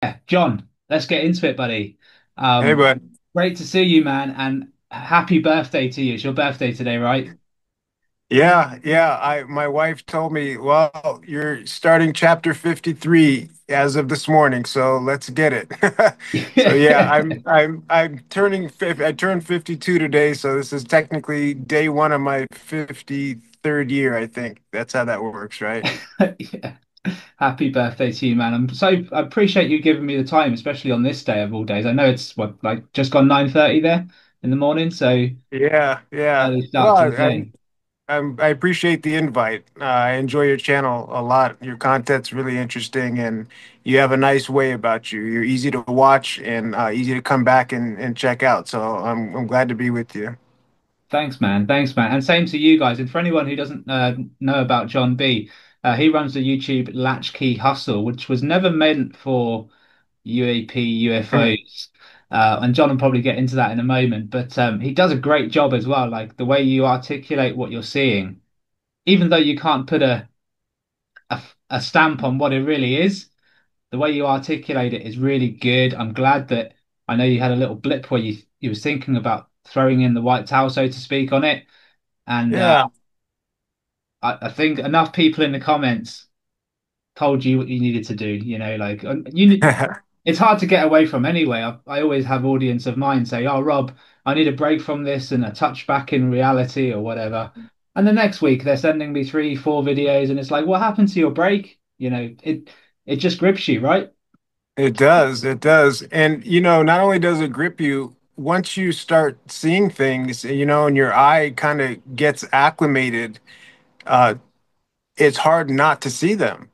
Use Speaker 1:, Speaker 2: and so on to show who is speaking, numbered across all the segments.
Speaker 1: Yeah, John, let's get into it, buddy.
Speaker 2: Hey,
Speaker 1: Um,
Speaker 2: bud.
Speaker 1: Great to see you, man, and happy birthday to you. It's your birthday today, right?
Speaker 2: Yeah, yeah. My wife told me, well, you're starting chapter 53 as of this morning, so let's get it. So yeah, I'm I turned 52 today, so this is technically day one of my 53rd year, I think. That's how that works, right?
Speaker 1: Yeah. Happy birthday to you, man. I appreciate you giving me the time, especially on this day of all days. I know it's what, like just gone 9:30 there in the morning, so
Speaker 2: Yeah, yeah.
Speaker 1: early
Speaker 2: Well,
Speaker 1: start to the day.
Speaker 2: I appreciate the invite. I enjoy your channel a lot. Your content's really interesting, and you have a nice way about you. You're easy to watch and easy to come back and check out. So I'm glad to be with you.
Speaker 1: Thanks, man. Thanks, man. And same to you guys. And for anyone who doesn't know about John B, he runs the YouTube Latchkey Hustle, which was never meant for UAP, UFOs. And John will probably get into that in a moment, but he does a great job as well. Like the way you articulate what you're seeing, even though you can't put a stamp on what it really is, the way you articulate it is really good. I'm glad that I know you had a little blip where you was thinking about throwing in the white towel, so to speak, on it. And
Speaker 2: Yeah.
Speaker 1: I think enough people in the comments told you what you needed to do. You know, like it's hard to get away from anyway. I always have audience of mine say, "Oh, Rob, I need a break from this and a touch back in reality or whatever." And the next week they're sending me three, four videos, and it's like, "What happened to your break?" You know, it just grips you, right?
Speaker 2: It does. It does. And not only does it grip you, once you start seeing things, and your eye kind of gets acclimated, uh, it's hard not to see them.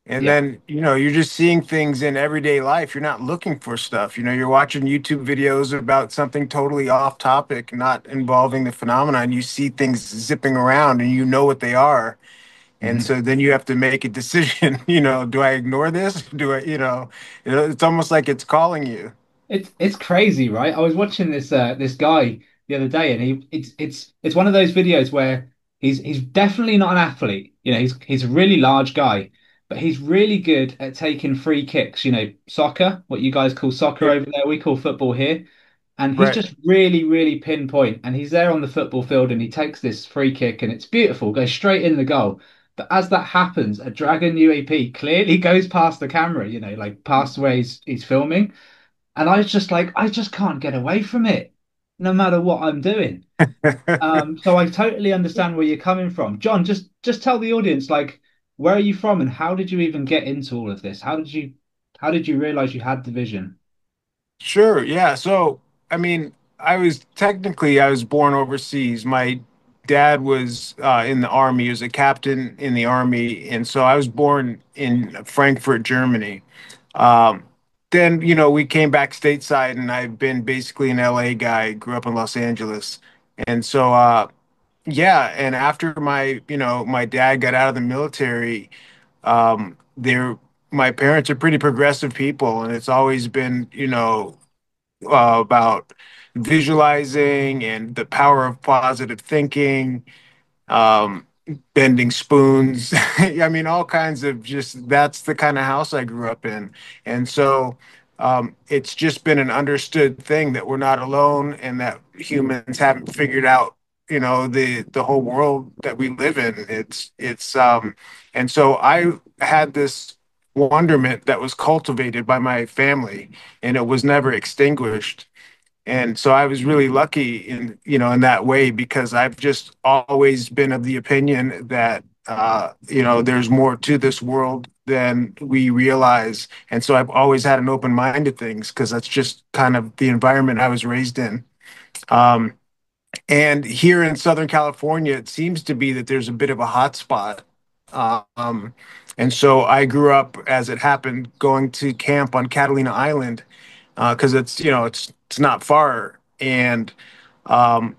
Speaker 2: And
Speaker 1: Yeah.
Speaker 2: then, you're just seeing things in everyday life. You're not looking for stuff. You're watching YouTube videos about something totally off topic, not involving the phenomenon. You see things zipping around and you know what they are. And
Speaker 1: Mhm.
Speaker 2: so then you have to make a decision, do I ignore this? It's almost like it's calling you.
Speaker 1: It's crazy, right? I was watching this guy the other day, and it's one of those videos where he's definitely not an athlete. You know, he's a really large guy, but he's really good at taking free kicks. You know, soccer, what you guys call soccer
Speaker 2: Yeah,
Speaker 1: over there, we call football here. And he's
Speaker 2: right.
Speaker 1: just really, really pinpoint. And he's there on the football field, and he takes this free kick, and it's beautiful, goes straight in the goal. But as that happens, a Dragon UAP clearly goes past the camera. You know, like past where he's filming. And I was just like, I just can't get away from it, no matter what I'm doing. So I totally understand where you're coming from. John, just tell the audience, like, where are you from and how did you even get into all of this? How did you realize you had the vision?
Speaker 2: Sure. Yeah. So, I mean, I was born overseas. My dad was in the army. He was a captain in the army, and so I was born in Frankfurt, Germany. Um, then, we came back stateside, and I've been basically an LA guy. Grew up in Los Angeles, and so yeah. And after my dad got out of the military, they're my parents are pretty progressive people, and it's always been, about visualizing and the power of positive thinking, um, bending spoons. I mean, all kinds of just that's the kind of house I grew up in. And so it's just been an understood thing that we're not alone and that humans haven't figured out, the whole world that we live in. And so I had this wonderment that was cultivated by my family and it was never extinguished. And so I was really lucky in that way because I've just always been of the opinion that, there's more to this world than we realize. And so I've always had an open mind to things because that's just kind of the environment I was raised in. Um, and here in Southern California, it seems to be that there's a bit of a hot spot. Um, and so I grew up, as it happened, going to camp on Catalina Island because it's not far. And um,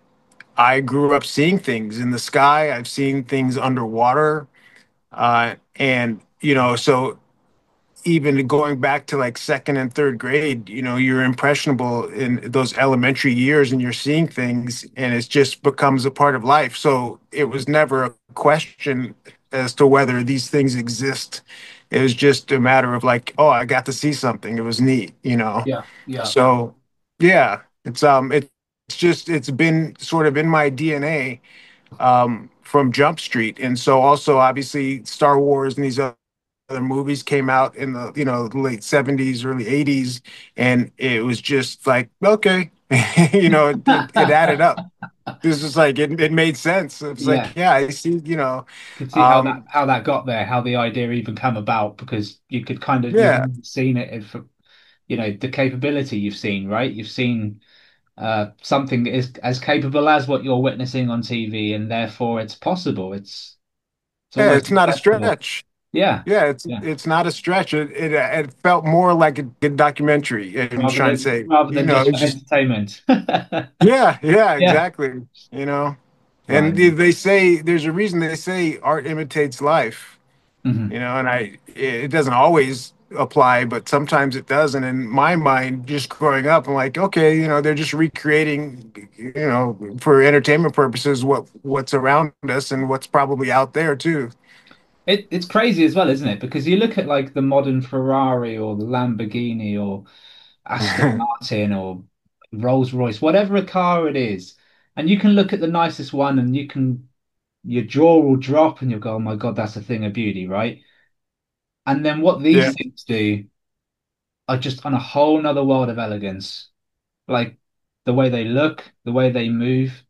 Speaker 2: I grew up seeing things in the sky. I've seen things underwater, and so even going back to like second and third grade, you're impressionable in those elementary years, and you're seeing things, and it just becomes a part of life. So it was never a question as to whether these things exist. It was just a matter of like, oh, I got to see something. It was neat, you know.
Speaker 1: Yeah, yeah.
Speaker 2: So yeah, it's just it's been sort of in my DNA from Jump Street, and so also obviously Star Wars and these other movies came out in the the late 70s, early 80s, and it was just like okay, it added up. This is like it made sense. It was
Speaker 1: Yeah.
Speaker 2: like yeah, I see,
Speaker 1: Could see
Speaker 2: um,
Speaker 1: how that got there, how the idea even come about, because you could kind of
Speaker 2: yeah,
Speaker 1: you've seen it if the capability you've seen, right? You've seen something that is as capable as what you're witnessing on TV, and therefore it's possible. It's
Speaker 2: yeah,
Speaker 1: almost
Speaker 2: it's not a
Speaker 1: acceptable.
Speaker 2: stretch.
Speaker 1: Yeah,
Speaker 2: Yeah, it's
Speaker 1: yeah.
Speaker 2: it's not a stretch. It felt more like a good documentary. I'm trying to say,
Speaker 1: Rather than just
Speaker 2: it's
Speaker 1: for
Speaker 2: just
Speaker 1: entertainment.
Speaker 2: yeah, yeah,
Speaker 1: Yeah.
Speaker 2: exactly. You know, and
Speaker 1: Fine.
Speaker 2: they say there's a reason they say art imitates life.
Speaker 1: Hmm.
Speaker 2: And it doesn't always apply, but sometimes it does. And in my mind, just growing up, I'm like, okay, they're just recreating, for entertainment purposes, what's around us and what's probably out there too.
Speaker 1: It's crazy as well, isn't it? Because you look at like the modern Ferrari or the Lamborghini or Aston Martin or Rolls Royce, whatever a car it is, and you can look at the nicest one and your jaw will drop and you'll go, oh my God, that's a thing of beauty, right? And then what
Speaker 2: Yeah,
Speaker 1: these things do are just on a whole nother world of elegance. Like the way they look, the way they move,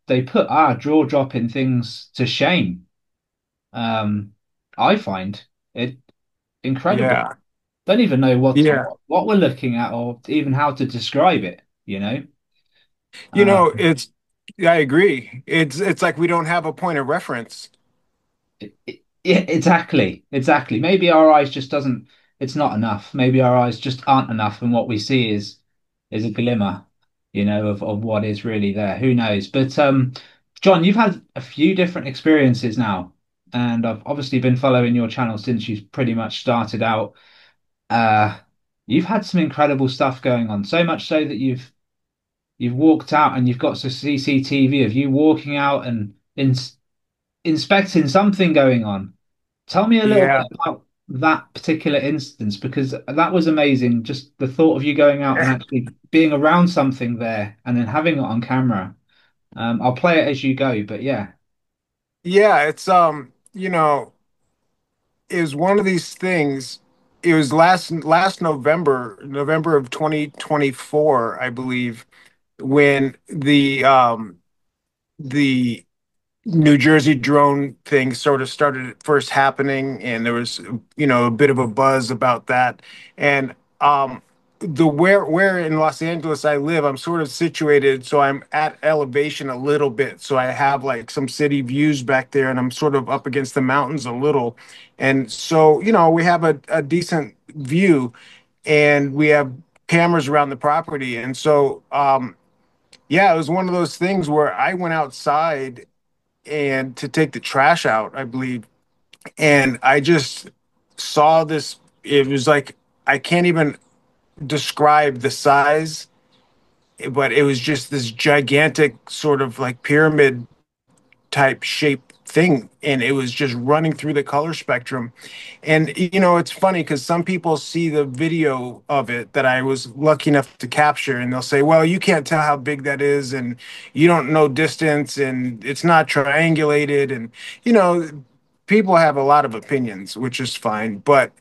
Speaker 1: they put our jaw-dropping things to shame. Um, I find it incredible.
Speaker 2: yeah,
Speaker 1: Don't even know
Speaker 2: yeah.
Speaker 1: what we're looking at or even how to describe it, you know?
Speaker 2: You
Speaker 1: Uh,
Speaker 2: know, it's I agree. It's like we don't have a point of reference.
Speaker 1: yeah, exactly, exactly. Maybe our eyes just doesn't, it's not enough. Maybe our eyes just aren't enough, and what we see is a glimmer, of what is really there. Who knows? But John, you've had a few different experiences now, and I've obviously been following your channel since you pretty much started out. Uh, you've had some incredible stuff going on, so much so that you've walked out and you've got some CCTV of you walking out and inspecting something going on. Tell me a little
Speaker 2: Yeah.
Speaker 1: bit about that particular instance because that was amazing. Just the thought of you going out and actually being around something there and then having it on camera. I'll play it as you go, but yeah.
Speaker 2: Yeah, it's it was one of these things. It was last November, November of 2024, I believe, when the New Jersey drone thing sort of started first happening, and there was, a bit of a buzz about that. And the where in Los Angeles I live, I'm sort of situated, so I'm at elevation a little bit. So I have like some city views back there, and I'm sort of up against the mountains a little. And so, we have a decent view, and we have cameras around the property. And so, yeah, it was one of those things where I went outside and to take the trash out, I believe. And I just saw this. It was like I can't even describe the size, but it was just this gigantic sort of like pyramid type shape thing. And it was just running through the color spectrum. And, it's funny because some people see the video of it that I was lucky enough to capture, and they'll say, well, you can't tell how big that is, and you don't know distance, and it's not triangulated. And, people have a lot of opinions, which is fine. But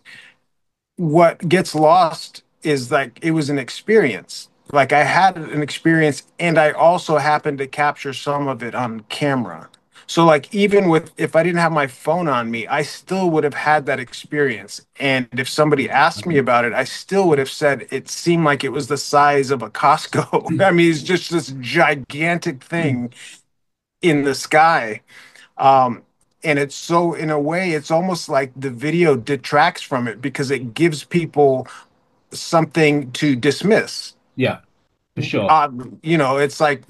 Speaker 2: what gets lost is like it was an experience. Like I had an experience and I also happened to capture some of it on camera. So like even with if I didn't have my phone on me, I still would have had that experience. And if somebody asked me about it, I still would have said it seemed like it was the size of a Costco. I mean, it's just this gigantic thing in the sky. Um, and it's so, in a way, it's almost like the video detracts from it because it gives people something to dismiss.
Speaker 1: Yeah, for sure.
Speaker 2: It's like,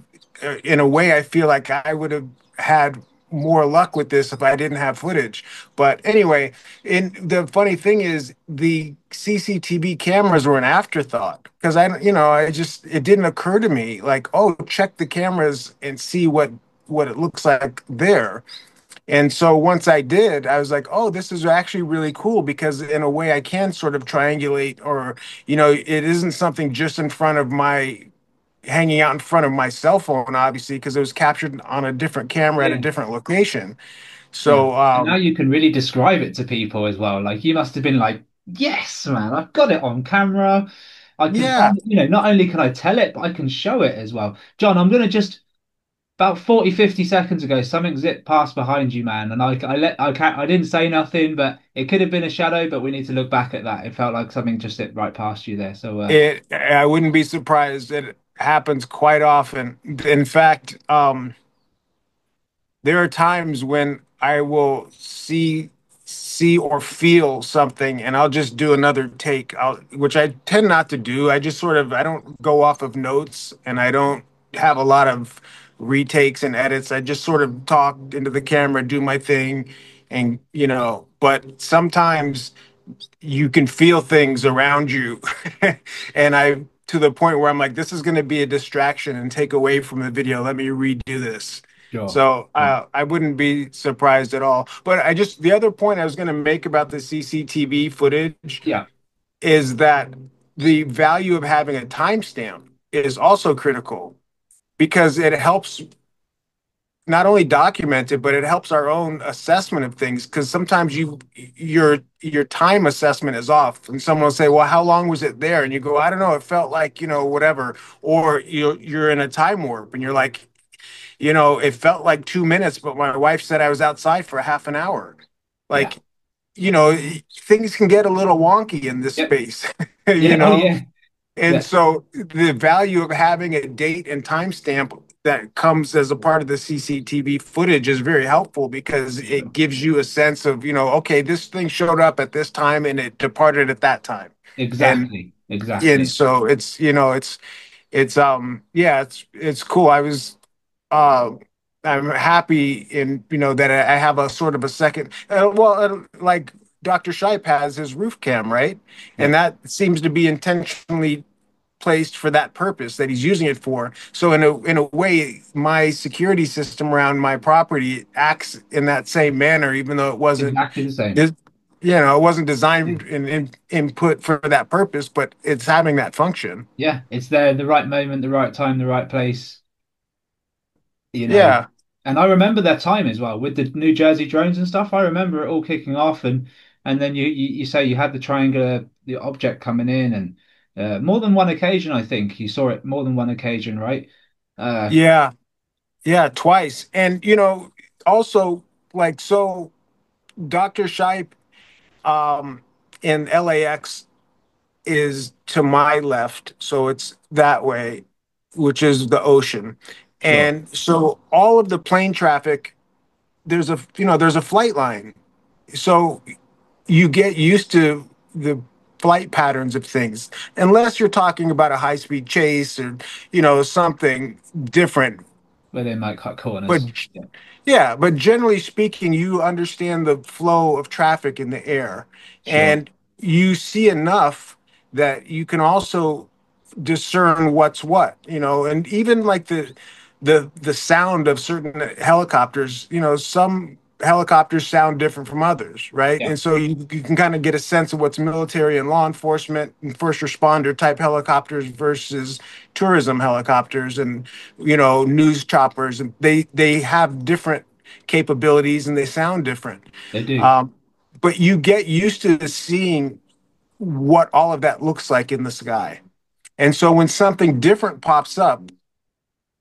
Speaker 2: in a way, I feel like I would have had more luck with this if I didn't have footage. But anyway, and the funny thing is, the CCTV cameras were an afterthought because it didn't occur to me like, oh, check the cameras and see what it looks like there. And so once I did, I was like, oh, this is actually really cool because in a way I can sort of triangulate or, it isn't something just in front of my hanging out in front of my cell phone, obviously, because it was captured on a different camera at a
Speaker 1: Yeah.
Speaker 2: different location.
Speaker 1: Yeah.
Speaker 2: So,
Speaker 1: And now you can really describe it to people as well. Like you must have been like, yes, man, I've got it on camera. I can,
Speaker 2: yeah,
Speaker 1: not only can I tell it, but I can show it as well. John, I'm going to just about 40, 50 seconds ago, something zipped past behind you, man. And I didn't say nothing, but it could have been a shadow, but we need to look back at that. It felt like something just zipped right past you there. So,
Speaker 2: I wouldn't be surprised. It happens quite often. In fact, there are times when I will see or feel something and I'll just do another take, which I tend not to do. I don't go off of notes and I don't have a lot of retakes and edits. I just sort of talk into the camera, do my thing, and but sometimes you can feel things around you. And I to the point where I'm like, this is going to be a distraction and take away from the video. Let me redo this.
Speaker 1: sure.
Speaker 2: So
Speaker 1: Sure.
Speaker 2: I wouldn't be surprised at all. But the other point I was going to make about the CCTV footage
Speaker 1: Yeah,
Speaker 2: is that the value of having a timestamp is also critical because it helps not only document it, but it helps our own assessment of things. Because sometimes your time assessment is off, and someone will say, "Well, how long was it there?" And you go, "I don't know. It felt like whatever." Or you're in a time warp, and you're like, "It felt like 2 minutes, but my wife said I was outside for a half an hour."
Speaker 1: yeah,
Speaker 2: Like, things can get a little wonky in this
Speaker 1: yep,
Speaker 2: space,
Speaker 1: yeah, oh yeah,
Speaker 2: and
Speaker 1: yeah,
Speaker 2: so the value of having a date and timestamp that comes as a part of the CCTV footage is very helpful because it
Speaker 1: sure.
Speaker 2: gives you a sense of, okay, this thing showed up at this time and it departed at that time. And
Speaker 1: Exactly,
Speaker 2: and
Speaker 1: exactly.
Speaker 2: so yeah, it's cool. Uh I'm happy in that I have a sort of a second like Dr. Shipe has his roof cam, right?
Speaker 1: Yeah,
Speaker 2: And that seems to be intentionally placed for that purpose that he's using it for. So in a way, my security system around my property acts in that same manner, even though
Speaker 1: exactly the same.
Speaker 2: it, it wasn't
Speaker 1: Yeah.
Speaker 2: designed and input for that purpose, but it's having that function.
Speaker 1: Yeah, it's there, the right moment, the right time, the right place, you know.
Speaker 2: Yeah,
Speaker 1: And I remember that time as well with the New Jersey drones and stuff. I remember it all kicking off, and then you say you had the triangular the object coming in, and more than one occasion, I think you saw it more than one occasion, right? Uh,
Speaker 2: yeah, yeah, twice. And also Dr. Shipe um in LAX is to my left, so it's that way, which is the ocean.
Speaker 1: sure,
Speaker 2: And so all of the plane traffic, there's a flight line. So you get used to the flight patterns of things, unless you're talking about a high-speed chase or, something different.
Speaker 1: where they might cut
Speaker 2: But
Speaker 1: corners. Yeah,
Speaker 2: yeah, but generally speaking, you understand the flow of traffic in the air
Speaker 1: sure,
Speaker 2: and you see enough that you can also discern what's what, and even like the sound of certain helicopters, some helicopters sound different from others, right?
Speaker 1: yeah,
Speaker 2: And so you can kind of get a sense of what's military and law enforcement and first responder type helicopters versus tourism helicopters and news choppers, and they have different capabilities and they sound different.
Speaker 1: they do.
Speaker 2: um, but you get used to seeing what all of that looks like in the sky. And so when something different pops up,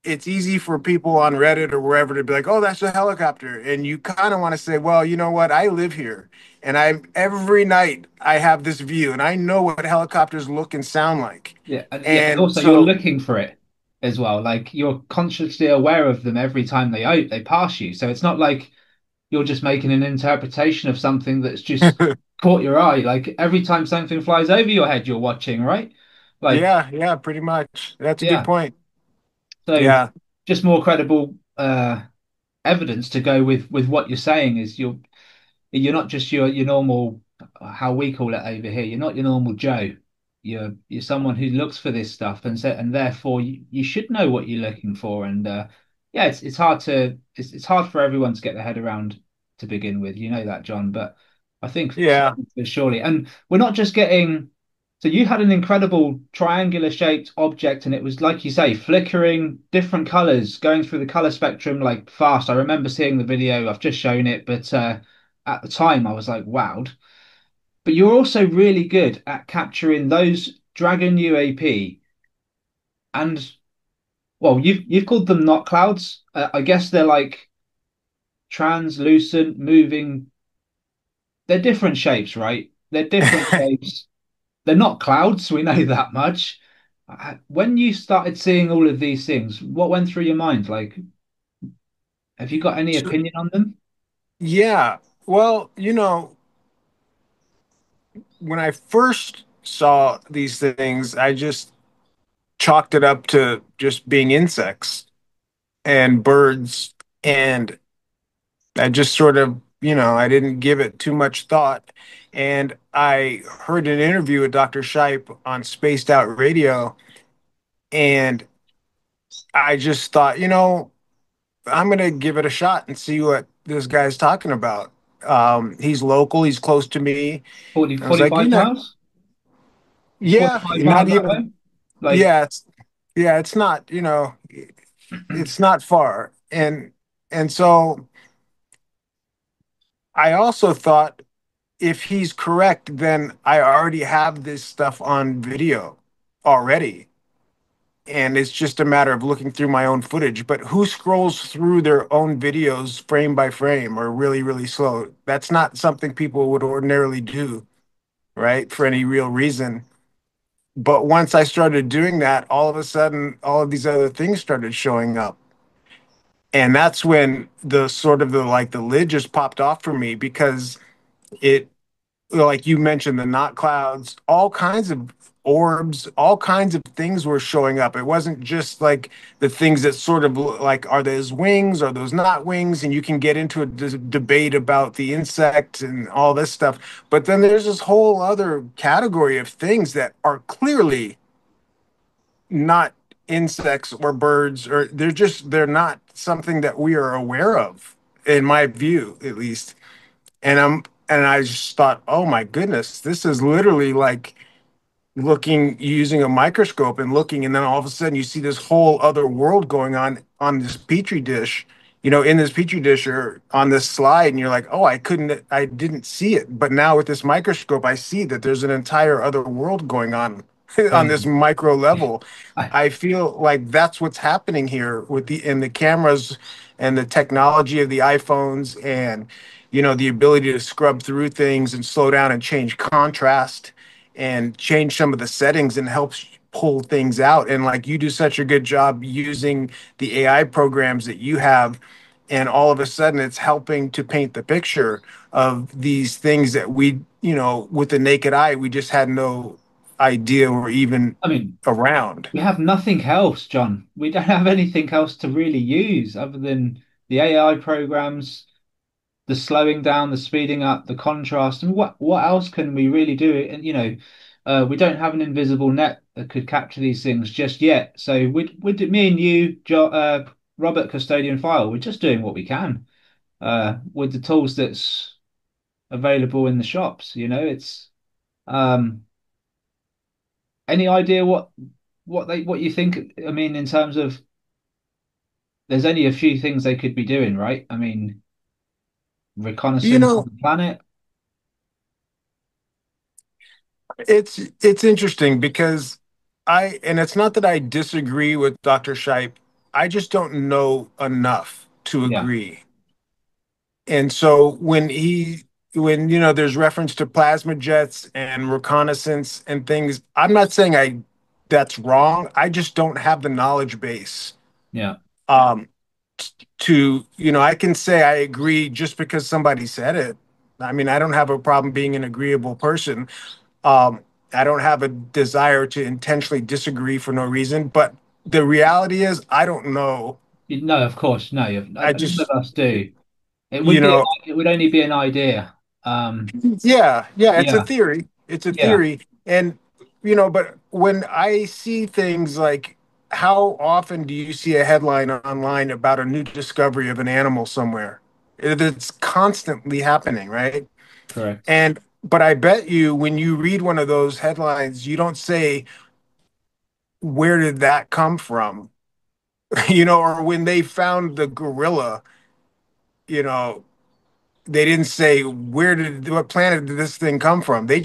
Speaker 2: it's easy for people on Reddit or wherever to be like, "Oh, that's a helicopter," and you kind of want to say, "Well, you know what? I live here, and I every night I have this view, and I know what helicopters look and sound like."
Speaker 1: Yeah, and
Speaker 2: And
Speaker 1: also you're
Speaker 2: so,
Speaker 1: looking for it as well. Like you're consciously aware of them every time they pass you. So it's not like you're just making an interpretation of something that's just caught your eye. Like every time something flies over your head, you're watching, right? Like,
Speaker 2: yeah, yeah, pretty much. That's a good
Speaker 1: yeah.
Speaker 2: point.
Speaker 1: So
Speaker 2: Yeah,
Speaker 1: just more credible evidence to go with what you're saying is you're not just your normal how we call it over here. You're not your normal Joe. You're someone who looks for this stuff and therefore you should know what you're looking for. And yeah, it's hard for everyone to get their head around. to begin with. You know that, John. But I think
Speaker 2: Yeah.
Speaker 1: slowly but surely, and we're not just getting. So you had an incredible triangular shaped object, and it was like you say, flickering different colors, going through the color spectrum like fast. I remember seeing the video. I've just shown it, but at the time I was like, wowed. But you're also really good at capturing those Dragon UAP and well, you've called them not clouds. I guess they're like translucent, moving. They're different shapes, right? They're different shapes. They're not clouds, we know that much. When you started seeing all of these things, what went through your mind? Like, have you got any
Speaker 2: So,
Speaker 1: opinion on them?
Speaker 2: yeah. Well, when I first saw these things, I just chalked it up to just being insects and birds. And I just sort of, I didn't give it too much thought. And I heard an interview with Dr. Scheib on Spaced Out Radio. And I just thought, I'm going to give it a shot and see what this guy's talking about. He's local, he's close to me.
Speaker 1: 40,
Speaker 2: I was like,
Speaker 1: 45 miles?
Speaker 2: yeah,
Speaker 1: 45
Speaker 2: not
Speaker 1: miles that
Speaker 2: even,
Speaker 1: way? Like,
Speaker 2: yeah, it's not, it's not far. And so I also thought if he's correct, then I already have this stuff on video already. And it's just a matter of looking through my own footage. But who scrolls through their own videos frame by frame or really, really slow? That's not something people would ordinarily do, right? For any real reason. But once I started doing that, all of a sudden, all of these other things started showing up. And that's when the sort of the like the lid just popped off for me because it like you mentioned, the knot clouds, all kinds of orbs, all kinds of things were showing up. It wasn't just like the things that sort of like, are those wings? Are those not wings? And you can get into a debate about the insect and all this stuff. But then there's this whole other category of things that are clearly not insects or birds, or they're not something that we are aware of, in my view, at least. And I just thought, oh my goodness, this is literally like looking using a microscope and looking, and then all of a sudden you see this whole other world going on this petri dish, in this petri dish or on this slide, and you're like, oh, I didn't see it, but now with this microscope, I see that there's an entire other world going on on this
Speaker 1: crazy.
Speaker 2: micro level.
Speaker 1: I,
Speaker 2: I feel like that's what's happening here with the cameras and the technology of the iPhones and the ability to scrub through things and slow down and change contrast and change some of the settings and helps pull things out. And like you do such a good job using the AI programs that you have, and all of a sudden it's helping to paint the picture of these things that we, with the naked eye, we just had no idea were even
Speaker 1: I mean,
Speaker 2: around.
Speaker 1: we have nothing else, John. We don't have anything else to really use other than the AI programs, the slowing down, the speeding up, the contrast, and what else can we really do? And we don't have an invisible net that could capture these things just yet. So with me and you, Robert Custodian File, we're just doing what we can with the tools that's available in the shops. It's um, any idea what you think? I mean, in terms of there's only a few things they could be doing, right? I mean,
Speaker 2: You
Speaker 1: reconnaissance of
Speaker 2: know,
Speaker 1: the planet.
Speaker 2: it's interesting because and it's not that I disagree with Dr. Scheib, I just don't know enough to
Speaker 1: Yeah,
Speaker 2: agree. And so when there's reference to plasma jets and reconnaissance and things, I'm not saying I that's wrong. I just don't have the knowledge base.
Speaker 1: yeah.
Speaker 2: Um I can say I agree just because somebody said it. I mean, I don't have a problem being an agreeable person. Um I don't have a desire to intentionally disagree for no reason, but the reality is I don't know.
Speaker 1: No, of course, no.
Speaker 2: I
Speaker 1: None of
Speaker 2: just
Speaker 1: us do. It would
Speaker 2: you
Speaker 1: be.
Speaker 2: know
Speaker 1: It would only be an idea.
Speaker 2: Yeah, it's a
Speaker 1: Yeah,
Speaker 2: theory. It's a
Speaker 1: yeah.
Speaker 2: theory. And, but when I see things like, how often do you see a headline online about a new discovery of an animal somewhere? It's constantly happening, right?
Speaker 1: Correct.
Speaker 2: And but I bet you when you read one of those headlines, you don't say, where did that come from? Or when they found the gorilla, you know, they didn't say, what planet did this thing come from? They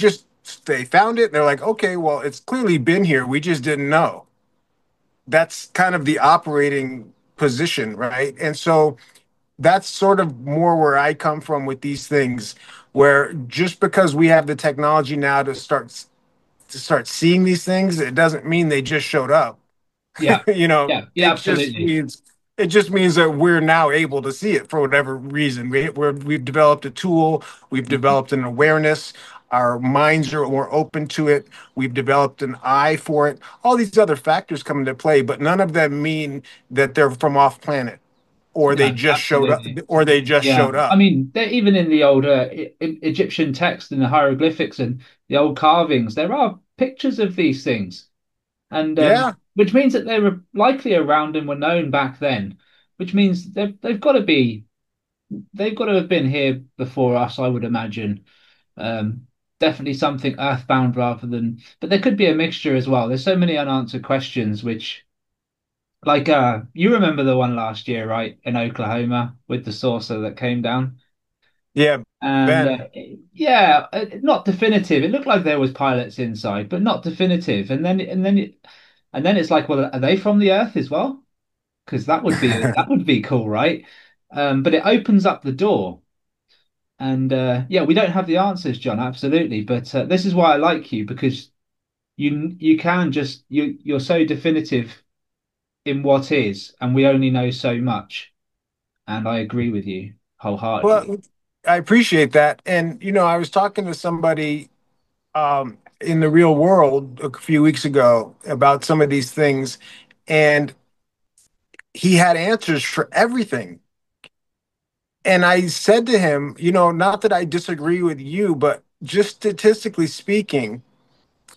Speaker 2: found it and they're like, okay, well, it's clearly been here. We just didn't know. That's kind of the operating position, right? And so that's sort of more where I come from with these things, where just because we have the technology now to start seeing these things, it doesn't mean they just showed up.
Speaker 1: Yeah.
Speaker 2: you know,
Speaker 1: Yeah. Yeah.
Speaker 2: it just
Speaker 1: Absolutely.
Speaker 2: means it just means that we're now able to see it for whatever reason. We've developed a tool, we've
Speaker 1: Mhm.
Speaker 2: developed an awareness, our minds are more open to it, we've developed an eye for it. All these other factors come into play, but none of them mean that they're from off planet or they
Speaker 1: No,
Speaker 2: just showed up
Speaker 1: absolutely.
Speaker 2: or they just
Speaker 1: Yeah.
Speaker 2: showed
Speaker 1: I
Speaker 2: up.
Speaker 1: mean, they're even in the old Egyptian text and the hieroglyphics and the old carvings, there are pictures of these things. And
Speaker 2: Yeah.
Speaker 1: which means that they were likely around and were known back then, which means they've got to have been here before us, I would imagine. Um, Definitely something earthbound rather than, but there could be a mixture as well. There's so many unanswered questions, which, like, you remember the one last year, right, in Oklahoma with the saucer that came down,
Speaker 2: Yeah.
Speaker 1: and
Speaker 2: Ben.
Speaker 1: yeah, not definitive. It looked like there was pilots inside, but not definitive. And then it's like, well, are they from the Earth as well? Because that would be cool, right? But it opens up the door. And yeah, we don't have the answers, John, absolutely. But this is why I like you because you can just you're so definitive in what is, and we only know so much. And I agree with you wholeheartedly.
Speaker 2: Well, I appreciate that. And I was talking to somebody in the real world a few weeks ago about some of these things, and he had answers for everything. And I said to him, not that I disagree with you, but just statistically speaking,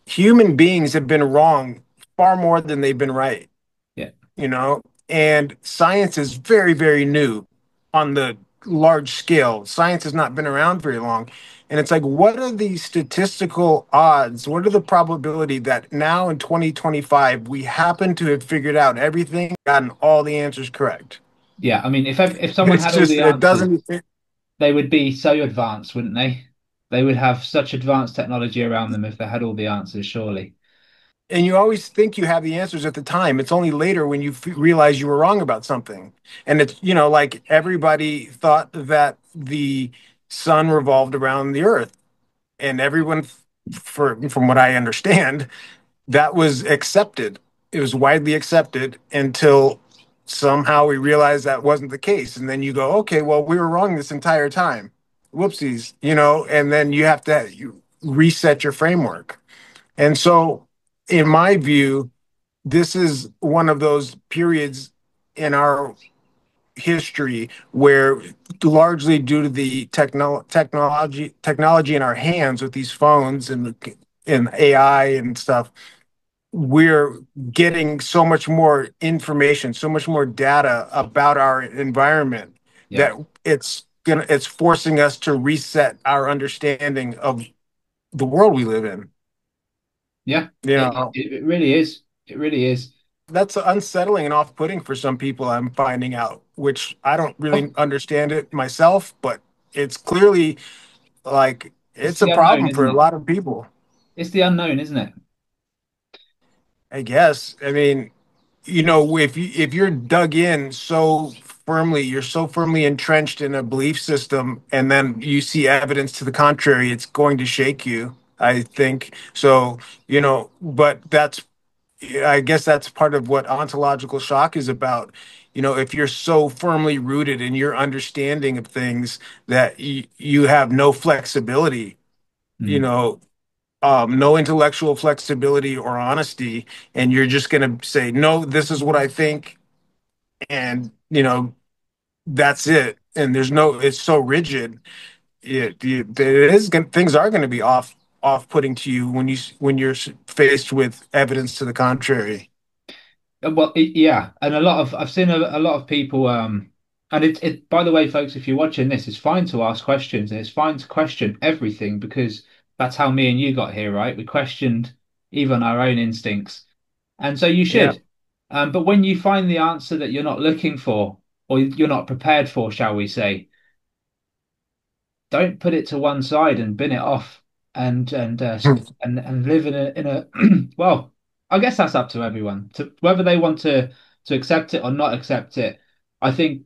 Speaker 2: human beings have been wrong far more than they've been right.
Speaker 1: Yeah,
Speaker 2: you know, and science is very, very new on the large scale. Science has not been around very long. And it's like, what are the statistical odds? What are the probability that now in 2025 we happen to have figured out everything, gotten all the answers correct?
Speaker 1: yeah. I mean, if someone
Speaker 2: It's
Speaker 1: had all
Speaker 2: just,
Speaker 1: the
Speaker 2: it
Speaker 1: answers,
Speaker 2: doesn't,
Speaker 1: they would be so advanced, wouldn't they? They would have such advanced technology around them if they had all the answers, surely.
Speaker 2: and you always think you have the answers at the time. It's only later when you realize you were wrong about something. And it's, like everybody thought that the sun revolved around the earth. And everyone, from what I understand, that was accepted. It was widely accepted until somehow we realized that wasn't the case. And then you go, okay, well, we were wrong this entire time. Whoopsies, and then you reset your framework. And so, in my view, this is one of those periods in our history where, largely due to the technology in our hands with these phones and AI and stuff, we're getting so much more information, so much more data about our environment
Speaker 1: Yeah,
Speaker 2: that it's forcing us to reset our understanding of the world we live in.
Speaker 1: yeah.
Speaker 2: You
Speaker 1: It,
Speaker 2: know,
Speaker 1: it, it really is. It really is.
Speaker 2: that's unsettling and off-putting for some people, I'm finding out, which I don't
Speaker 1: Oh,
Speaker 2: really understand it myself, but it's clearly like
Speaker 1: it's
Speaker 2: it's a
Speaker 1: the unknown,
Speaker 2: problem for
Speaker 1: isn't
Speaker 2: a
Speaker 1: it?
Speaker 2: lot of people.
Speaker 1: It's the unknown, isn't it?
Speaker 2: I guess. I mean, if you're dug in so firmly, you're so firmly entrenched in a belief system, and then you see evidence to the contrary, it's going to shake you, I think. So, but I guess that's part of what ontological shock is about. If you're so firmly rooted in your understanding of things that you have no flexibility, you
Speaker 1: Mm.
Speaker 2: know, no intellectual flexibility or honesty, and you're just going to say, no, this is what I think, and that's it. And it's so rigid. Things are going to be off-putting to you when you're faced with evidence to the contrary.
Speaker 1: Well, yeah, and I've seen a lot of people. And by the way, folks, if you're watching this, it's fine to ask questions and it's fine to question everything because that's how me and you got here, right? We questioned even our own instincts. And so you
Speaker 2: Yeah,
Speaker 1: should. But when you find the answer that you're not looking for or you're not prepared for, shall we say, don't put it to one side and bin it off and live in a well, I guess that's up to everyone to whether they want to accept it or not accept it. I think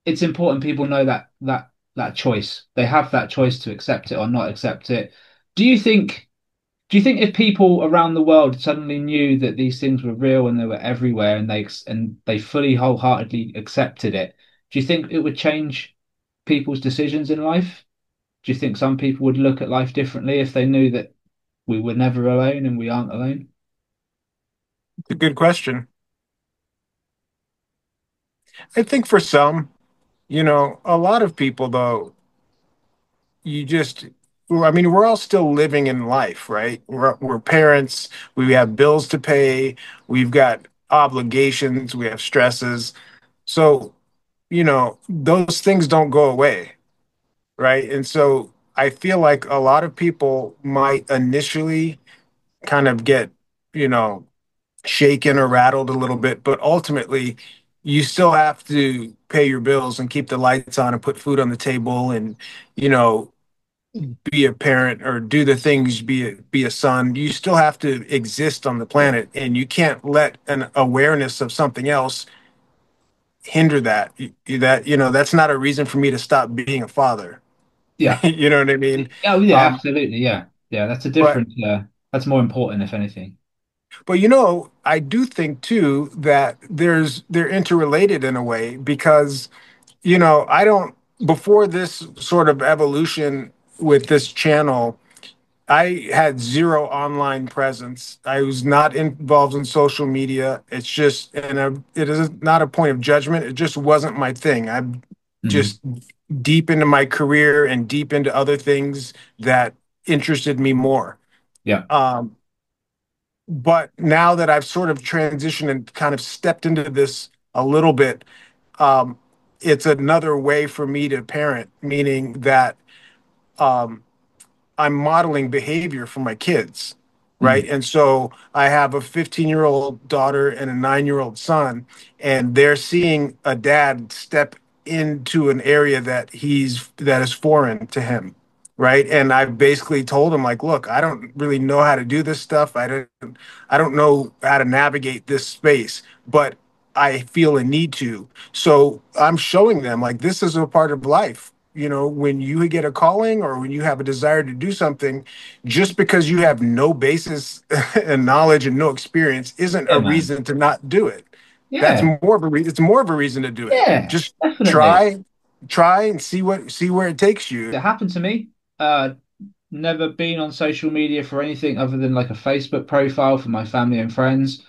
Speaker 1: it's important people know that choice. They have that choice to accept it or not accept it. Do you think do you think if people around the world suddenly knew that these things were real and they were everywhere and they fully wholeheartedly accepted it, do you think it would change people's decisions in life? Do you think some people would look at life differently if they knew that we were never alone and we aren't alone?
Speaker 2: it's a good question. I think for some, a lot of people though, you just, I mean, we're all still living in life, right? We're parents, we have bills to pay, we've got obligations, we have stresses. So, those things don't go away, right? And so I feel like a lot of people might initially kind of get, you know, shaken or rattled a little bit, but ultimately, you still have to pay your bills and keep the lights on and put food on the table and, you know, be a parent or do the things, be a son. You still have to exist on the planet, and you can't let an awareness of something else hinder that. That's not a reason for me to stop being a father.
Speaker 1: Yeah.
Speaker 2: You know what I mean?
Speaker 1: Oh yeah,
Speaker 2: Um,
Speaker 1: absolutely. Yeah. Yeah, that's a
Speaker 2: but
Speaker 1: different that's more important if anything.
Speaker 2: I do think too that they're interrelated in a way because I don't before this sort of evolution with this channel, I had zero online presence. I was not involved in social media. It's just, it is not a point of judgment. It just wasn't my thing. I'm
Speaker 1: Mm.
Speaker 2: just deep into my career and deep into other things that interested me more.
Speaker 1: Yeah.
Speaker 2: Um, but now that I've sort of transitioned and kind of stepped into this a little bit, um, it's another way for me to parent, meaning that um, I'm modeling behavior for my kids, right?
Speaker 1: Mm.
Speaker 2: And so I have a 15-year-old daughter and a 9-year-old son, and they're seeing a dad step into an area that is foreign to him, right? And I've basically told him like, look, I don't really know how to do this stuff. I don't know how to navigate this space, but I feel a need to. So I'm showing them like this is a part of life. When you get a calling or when you have a desire to do something, just because you have no basis and knowledge and no experience isn't
Speaker 1: Yeah,
Speaker 2: a
Speaker 1: man.
Speaker 2: reason to not do it. That's
Speaker 1: Yeah.
Speaker 2: more of a it's more of a reason to do it.
Speaker 1: Yeah,
Speaker 2: Just
Speaker 1: definitely.
Speaker 2: try and see where it takes you.
Speaker 1: It happened to me. Never been on social media for anything other than like a Facebook profile for my family and friends.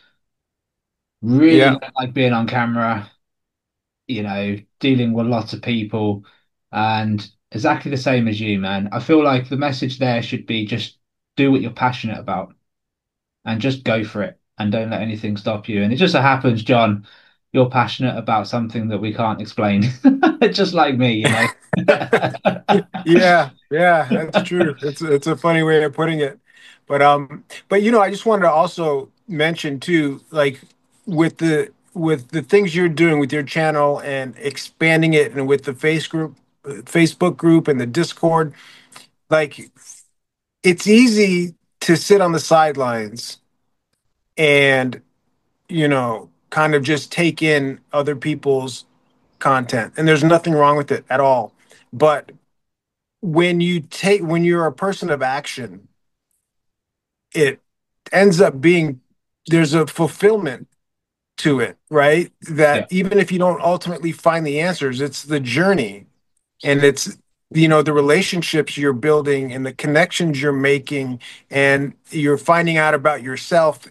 Speaker 1: Really
Speaker 2: Yeah.
Speaker 1: don't like being on camera, dealing with lots of people and exactly the same as you, man. I feel like the message there should be just do what you're passionate about and just go for it and don't let anything stop you. And it just so happens, John, you're passionate about something that we can't explain. Just like me.
Speaker 2: Yeah, yeah, that's true. It's a funny way of putting it. But I just wanted to also mention too, like with the things you're doing with your channel and expanding it and with the Facebook group and the Discord, like it's easy to sit on the sidelines and, kind of just take in other people's content. And there's nothing wrong with it at all. But when you're a person of action, it ends up being there's a fulfillment to it, right? That
Speaker 1: Yeah.
Speaker 2: even if you don't ultimately find the answers, it's the journey and it's the relationships you're building and the connections you're making and you're finding out about yourself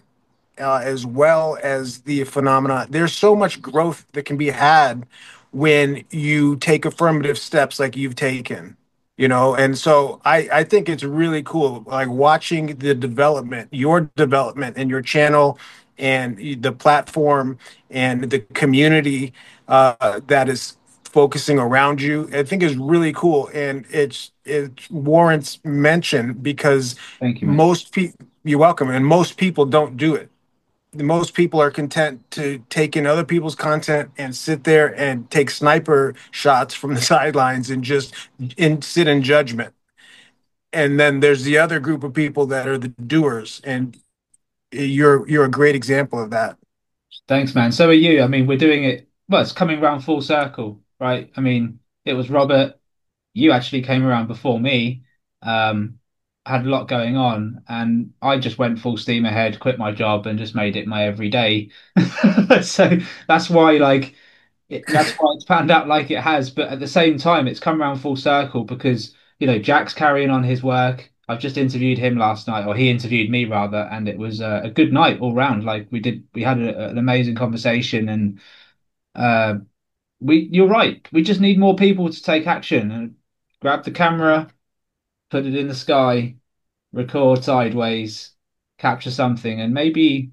Speaker 2: as well as the phenomena. There's so much growth that can be had when you take affirmative steps like you've taken. And so I think it's really cool, like watching the development, your development and your channel and the platform and the community that is focusing around you. I think is really cool. And it warrants mention because
Speaker 1: Thank you, mate.
Speaker 2: most people, you're welcome, and most people don't do it. Most people are content to take in other people's content and sit there and take sniper shots from the sidelines and just sit in judgment. And then there's the other group of people that are the doers, and you're a great example of that.
Speaker 1: Thanks, man. So are you. I mean, we're doing it. Well, it's coming around full circle, right? I mean, it was Robert. You actually came around before me. Had a lot going on, and I just went full steam ahead, quit my job, and just made it my everyday. So that's why, like, that's why it's panned out like it has. But at the same time, it's come around full circle because, Jack's carrying on his work. I've just interviewed him last night, or he interviewed me rather, and it was a good night all round. Like we had an amazing conversation, and uh, you're right. We just need more people to take action and grab the camera, put it in the sky, record sideways, capture something, and maybe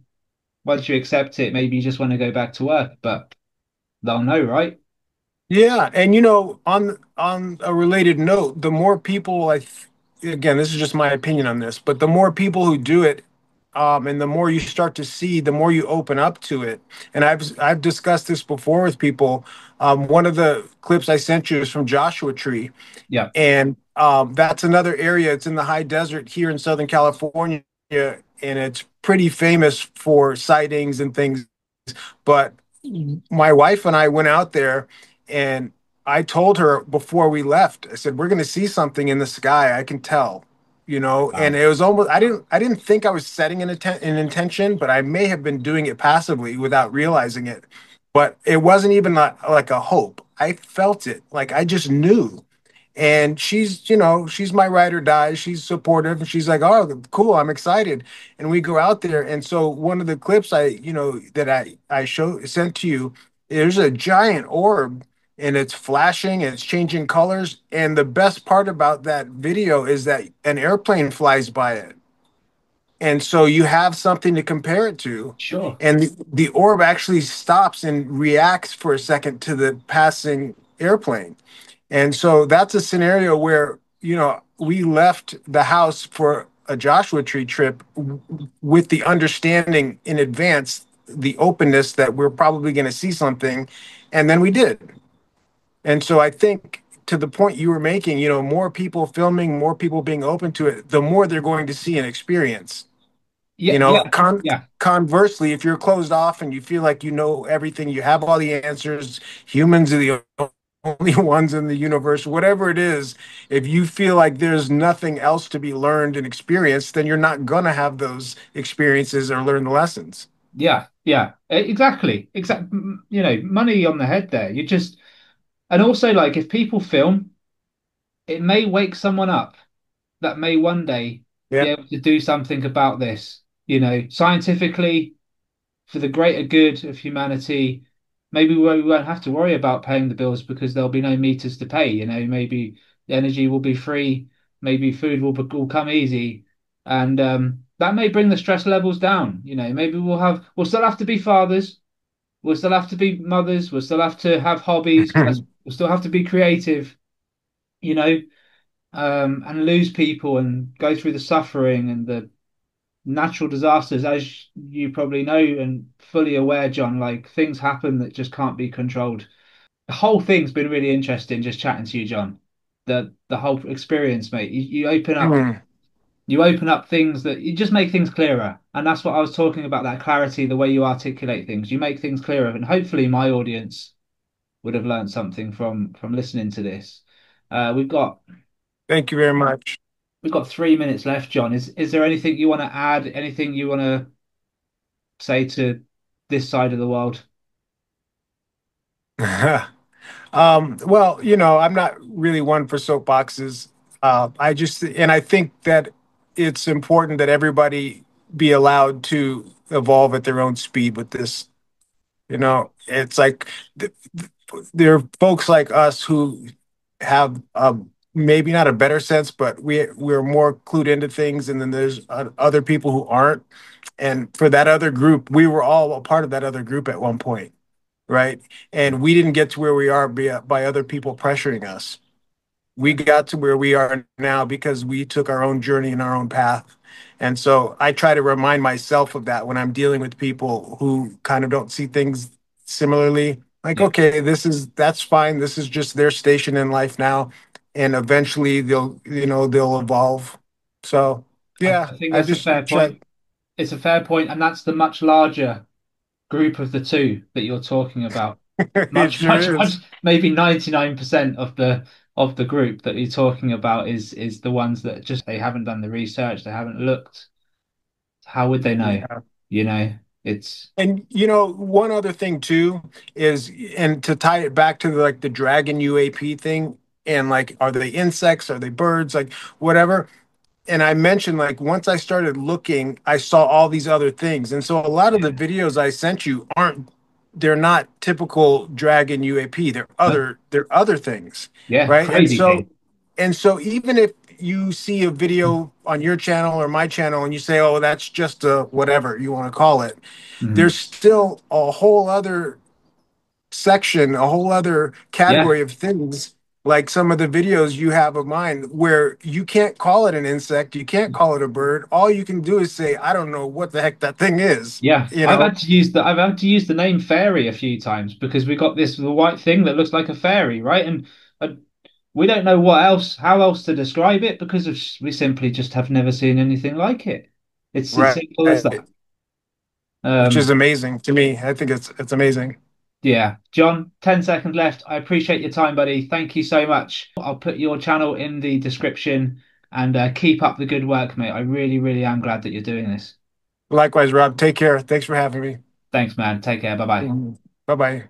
Speaker 1: once you accept it, maybe you just want to go back to work, but they'll know, right?
Speaker 2: Yeah, and on a related note, the more people again, this is just my opinion on this, but the more people who do it, and the more you start to see, the more you open up to it. And I've discussed this before with people. One of the clips I sent you is from Joshua Tree,
Speaker 1: Yeah.
Speaker 2: and that's another area. It's in the high desert here in Southern California, and it's pretty famous for sightings and things. But my wife and I went out there, and I told her before we left, I said, we're going to see something in the sky. I can tell, and
Speaker 1: Wow.
Speaker 2: it was almost, I didn't think I was setting an intention, but I may have been doing it passively without realizing it. But it wasn't even like a hope. I felt it. Like I just knew. And she's my ride or die. She's supportive, and she's like, "Oh, cool, I'm excited." And we go out there, and so one of the clips that I sent to you, there's a giant orb, and it's flashing, and it's changing colors. And the best part about that video is that an airplane flies by it, and so you have something to compare it to.
Speaker 1: Sure.
Speaker 2: And the orb actually stops and reacts for a second to the passing airplane. And so that's a scenario where, we left the house for a Joshua Tree trip with the understanding in advance, the openness that we're probably going to see something. And then we did. And so I think to the point you were making, more people filming, more people being open to it, the more they're going to see and experience.
Speaker 1: Yeah, yeah, yeah,
Speaker 2: Conversely, if you're closed off and you feel like you know everything, you have all the answers, humans are the only ones in the universe, whatever it is, if you feel like there's nothing else to be learned and experienced, then you're not going to have those experiences or learn the lessons.
Speaker 1: yeah, yeah. Exactly. Exactly. Money on the head there. And also like if people film, it may wake someone up that may one day be
Speaker 2: Yeah.
Speaker 1: able to do something about this, scientifically for the greater good of humanity. Maybe we won't have to worry about paying the bills because there'll be no meters to pay. Maybe the energy will be free, maybe food will come easy, and that may bring the stress levels down. Maybe we'll still have to be fathers, we'll still have to be mothers, we'll still have to have hobbies, we'll still have to be creative. You know, and lose people and go through the suffering and the natural disasters, as you probably know and fully aware, John, like things happen that just can't be controlled. The whole thing's been really interesting just chatting to you, John. The whole experience, mate. You open up things that you just make things clearer. And that's what I was talking about, that clarity, the way you articulate things. You make things clearer. And hopefully my audience would have learned something from listening to this. Uh, we've got
Speaker 2: Thank you very much.
Speaker 1: we've got 3 minutes left, John. Is there anything you want to add? Anything you want to say to this side of the world?
Speaker 2: Well, I'm not really one for soapboxes. And I think that it's important that everybody be allowed to evolve at their own speed with this. It's like there are folks like us who have maybe not a better sense, but we're more clued into things, and then there's other people who aren't. And for that other group, we were all a part of that other group at one point, right? And we didn't get to where we are by other people pressuring us. We got to where we are now because we took our own journey and our own path. And so I try to remind myself of that when I'm dealing with people who kind of don't see things similarly. Like,
Speaker 1: Yeah.
Speaker 2: okay, that's fine. This is just their station in life now. And eventually they'll evolve. So yeah,
Speaker 1: I think
Speaker 2: I
Speaker 1: that's a
Speaker 2: just
Speaker 1: fair
Speaker 2: try.
Speaker 1: point. It's a fair point, and that's the much larger group of the two that you're talking about.
Speaker 2: It
Speaker 1: Much,
Speaker 2: sure
Speaker 1: much, much,
Speaker 2: is.
Speaker 1: maybe 99% of the group that you're talking about is the ones that just they haven't done the research, they haven't looked. How would they know?
Speaker 2: Yeah.
Speaker 1: You know, it's
Speaker 2: And one other thing too is, and to tie it back to like the dragon UAP thing, and like, are they insects? Are they birds? Like whatever. And I mentioned like once I started looking, I saw all these other things, and so a lot of the
Speaker 1: yeah,
Speaker 2: videos I sent you aren't. They're not typical dragon UAP.
Speaker 1: no,
Speaker 2: They're other things,
Speaker 1: yeah,
Speaker 2: right?
Speaker 1: crazy thing.
Speaker 2: And so even if you see a video on your channel or my channel and you say, "Oh, that's just a whatever you want to call it," there's
Speaker 1: Mhm.
Speaker 2: still a whole other section, a whole other
Speaker 1: Yeah,
Speaker 2: category of things, like some of the videos you have of mine, where you can't call it an insect, you can't call it a bird. All you can do is say, I don't know what the heck that thing is,
Speaker 1: yeah.
Speaker 2: you know?
Speaker 1: I've had to use the name fairy a few times because we got this the white thing that looks like a fairy, right? And uh, we don't know how else to describe it because we simply just have never seen anything like it. It's as
Speaker 2: Right.
Speaker 1: simple as that.
Speaker 2: Which is
Speaker 1: Um,
Speaker 2: amazing to me. I think it's amazing.
Speaker 1: yeah, John, 10 seconds left. I appreciate your time, buddy. Thank you so much. I'll put your channel in the description and keep up the good work, mate. I really, really am glad that you're doing this.
Speaker 2: Likewise, Rob. Take care. Thanks for having me.
Speaker 1: Thanks, man. Take care. Bye bye.
Speaker 2: Bye bye.